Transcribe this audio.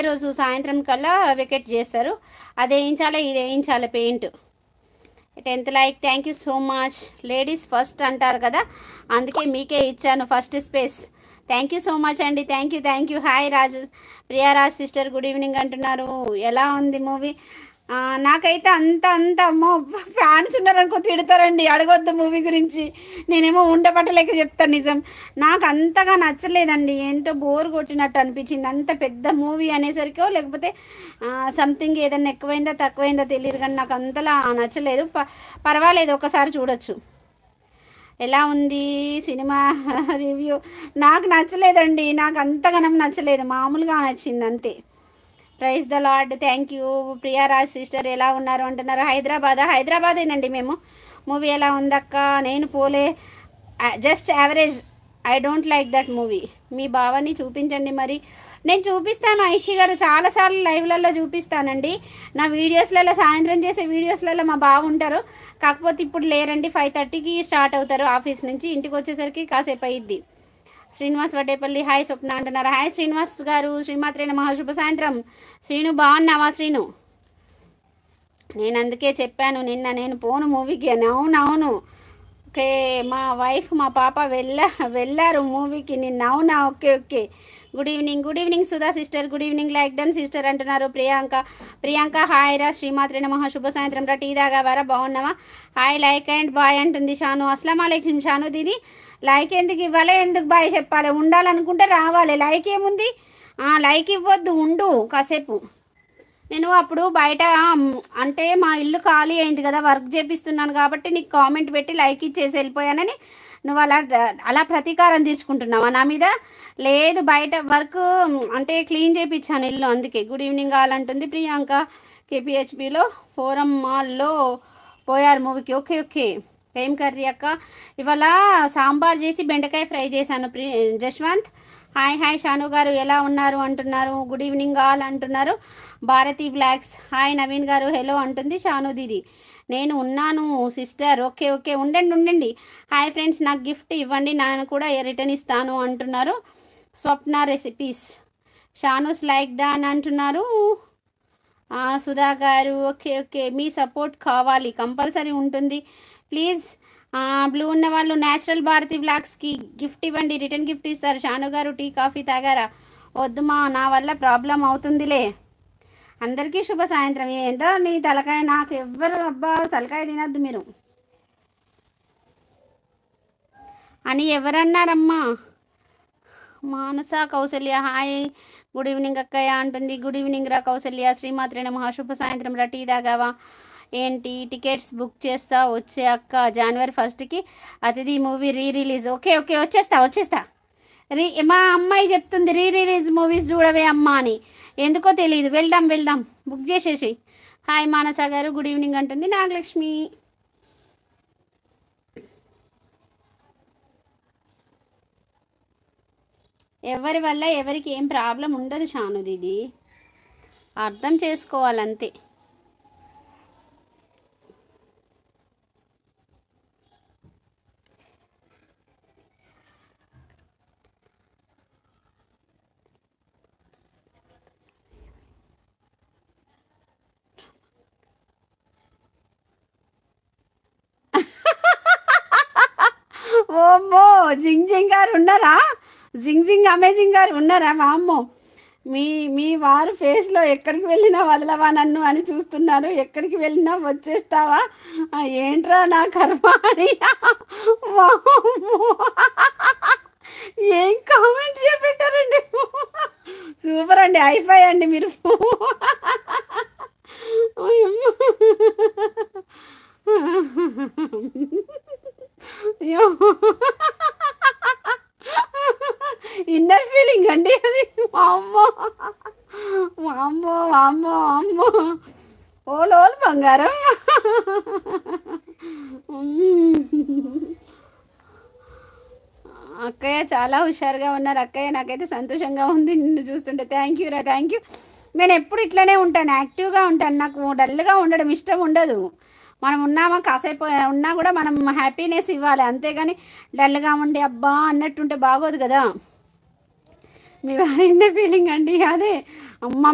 రోజు సాయంత్రం కల్లా వికెట్ చేస్తారు. అది వేయించాలి, ఇది వేయించాలి paint. 10th like. Thank you so much. Ladies first అంటారు కదా, అందుకే మీకే ఇచ్చాను first space. Thank you so much అండి. Thank you. Hi Raju, Priyaraj sister good evening అంటున్నారు. ఎలా ఉంది మూవీ? నాకైతే అంత అమ్మో, ఫ్యాన్స్ ఉన్నారనుకో తిడతారండి, అడగొద్దు మూవీ గురించి. నేనేమో ఉండపట్టలేక చెప్తాను నిజం. నాకు అంతగా నచ్చలేదండి, ఏంటో బోర్ కొట్టినట్టు అనిపించింది. అంత పెద్ద మూవీ అనేసరికో లేకపోతే సంథింగ్ ఏదైనా ఎక్కువైందా తక్కువైందా తెలియదు, కానీ నాకు అంతలా నచ్చలేదు. పర్వాలేదు, ఒకసారి చూడొచ్చు. ఎలా ఉంది సినిమా రివ్యూ? నాకు నచ్చలేదండి, నాకు అంతగానం నచ్చలేదు, మామూలుగా నచ్చింది అంతే. Praise the lord. Thank you. Priyaraj sister ఎలా ఉన్నారు అంటున్నారు. హైదరాబాదేనండి మేము. మూవీ ఎలా ఉందక్క? నేను పోలే, just average. I don't like that movie. మీ భావాన్ని చూపించండి మరి. నేను చూపిస్తాను ఐషి గారు, చాలాసార్లు లైవ్లలో చూపిస్తానండి. నా వీడియోస్లలో, సాయంత్రం చేసే వీడియోస్లలో మా బావ ఉంటారు. కాకపోతే ఇప్పుడు లేరండి, 5:30కి స్టార్ట్ అవుతారు ఆఫీస్ నుంచి. ఇంటికి వచ్చేసరికి కాసేపు అయ్యిద్ది. శ్రీనివాస్ వడ్డేపల్లి హాయ్ స్వప్న అంటున్నారు. హాయ్ శ్రీనివాస్ గారు, శ్రీమాత్రేన మహాశుభ సాయంత్రం. శ్రీను బాగున్నావా? శ్రీను, నేను అందుకే చెప్పాను నిన్న నేను పోను మూవీకి అని. అవునవును, ఓకే. మా వైఫ్ మా పాప వెళ్ళారు మూవీకి నిన్న. అవునా? Okay. Good evening Sudha sister. Good evening. Like done sister అంటున్నారు. ప్రియాంక హాయ్ రా, శ్రీమాత్రేన మహాశుభ సాయంత్రం రా. టీ దాగావారా? బాగున్నావా? హాయ్ లైక్ అండ్ బాయ్ అంటుంది షాను. అస్సలం అలైకుం షాను దీది. లైక్ ఎందుకు ఇవ్వాలి, ఎందుకు బాయ్ చెప్పాలి? ఉండాలనుకుంటే రావాలి, లైక్ ఏముంది? లైక్ ఇవ్వద్దు, ఉండు కాసేపు. నేను అప్పుడు బయట అంటే మా ఇల్లు ఖాళీ అయింది కదా, వర్క్ చేపిస్తున్నాను కాబట్టి నీకు కామెంట్ పెట్టి లైక్ ఇచ్చేసి వెళ్ళిపోయానని నువ్వు అలా ప్రతీకారం తీర్చుకుంటున్నావా నా మీద? లేదు, బయట వర్క్ అంటే క్లీన్ చేయించాను ఇల్లు, అందుకే. గుడ్ ఈవినింగ్ కావాలంటుంది ప్రియాంక. కేపీహెచ్బిలో ఫోరం మాల్లో పోయారు మూవీకి. ఓకే. ఏం కర్రీ అక్క? ఇవాళ సాంబార్ చేసి బెండకాయ ఫ్రై చేశాను. జశ్వంత్ హాయ్ షాను గారు ఎలా ఉన్నారు అంటున్నారు. గుడ్ ఈవినింగ్ ఆల్ అంటున్నారు. భారతి బ్లాక్స్ హాయ్ నవీన్ గారు హలో అంటుంది షాను దీది. నేను ఉన్నాను సిస్టర్. ఓకే ఉండండి. హాయ్ ఫ్రెండ్స్, నాకు గిఫ్ట్ ఇవ్వండి, నేను కూడా రిటర్న్ ఇస్తాను అంటున్నారు. స్వప్న రెసిపీస్. షానుస్ లైక్ డాన్ అంటున్నారు. సుధా గారు ఓకే. మీ సపోర్ట్ కావాలి, కంపల్సరీ ఉంటుంది ప్లీజ్. బ్లూ ఉన్న వాళ్ళు న్యాచురల్ భారతి బ్లాక్స్కి గిఫ్ట్ ఇవ్వండి, రిటర్న్ గిఫ్ట్ ఇస్తారు. షాను గారు టీ కాఫీ తాగారా? వద్దుమా, నా వల్ల ప్రాబ్లం అవుతుందిలే. అందరికీ శుభ సాయంత్రం. ఏందో నీ తలకాయ, నాకు ఎవ్వరు అబ్బా తలకాయ తినద్దు మీరు అని ఎవరన్నారమ్మా? మానస కౌసల్య హాయ్ గుడ్ ఈవినింగ్ అక్కయ్య అంటుంది. గుడ్ ఈవినింగ్ రా కౌసల్య. శ్రీమాత్రేణ మహాశుభ సాయంత్రం రా. టీ తాగావా? ఏంటి టికెట్స్ బుక్ చేస్తా వచ్చే అక్క, January 1st అతిథి మూవీ రిలీజ్. ఓకే వచ్చేస్తా. మా అమ్మాయి చెప్తుంది రిలీజ్ మూవీస్ చూడవే అమ్మ అని, ఎందుకో తెలియదు. వెళ్దాం బుక్ చేసేసి. హాయ్ మానస గారు గుడ్ ఈవినింగ్ అంటుంది నాగలక్ష్మి. ఎవరి వల్ల ఎవరికి ఏం ప్రాబ్లం ఉండదు షాను దీది, అర్థం చేసుకోవాలంతే. ఓమ్మో, జింగ్ గారు ఉన్నారా? జింగ్ అమేజింగ్ గారు ఉన్నారా? మా అమ్మో, మీ వారు ఫేస్లో ఎక్కడికి వెళ్ళినా వదలవా నన్ను అని చూస్తున్నారు. ఎక్కడికి వెళ్ళినా వచ్చేస్తావా? ఏంట్రా నా కర్మ అని. ఏం కామెంట్ చేపెట్టారండి. సూపర్ అండి, హైఫై అండి మీరు. ఇన్నర్ ఫీలింగ్ అండి అది. వామ్మో ఓలు బంగారం. అక్కయ్య చాలా హుషారుగా ఉన్నారు అక్కయ్య, నాకైతే సంతోషంగా ఉంది నిన్ను చూస్తుంటే. Thank you. నేను ఎప్పుడు ఇట్లనే ఉంటాను, యాక్టివ్గా ఉంటాను, నాకు డల్గా ఉండడం ఇష్టం ఉండదు. మనం ఉన్నామా కాసేపు ఉన్నా కూడా మనం హ్యాపీనెస్ ఇవ్వాలి, అంతేగాని డల్గా ఉండి అబ్బా అన్నట్టుంటే బాగోదు కదా. మీ వారి ఫీలింగ్ అండి. అదే అమ్మ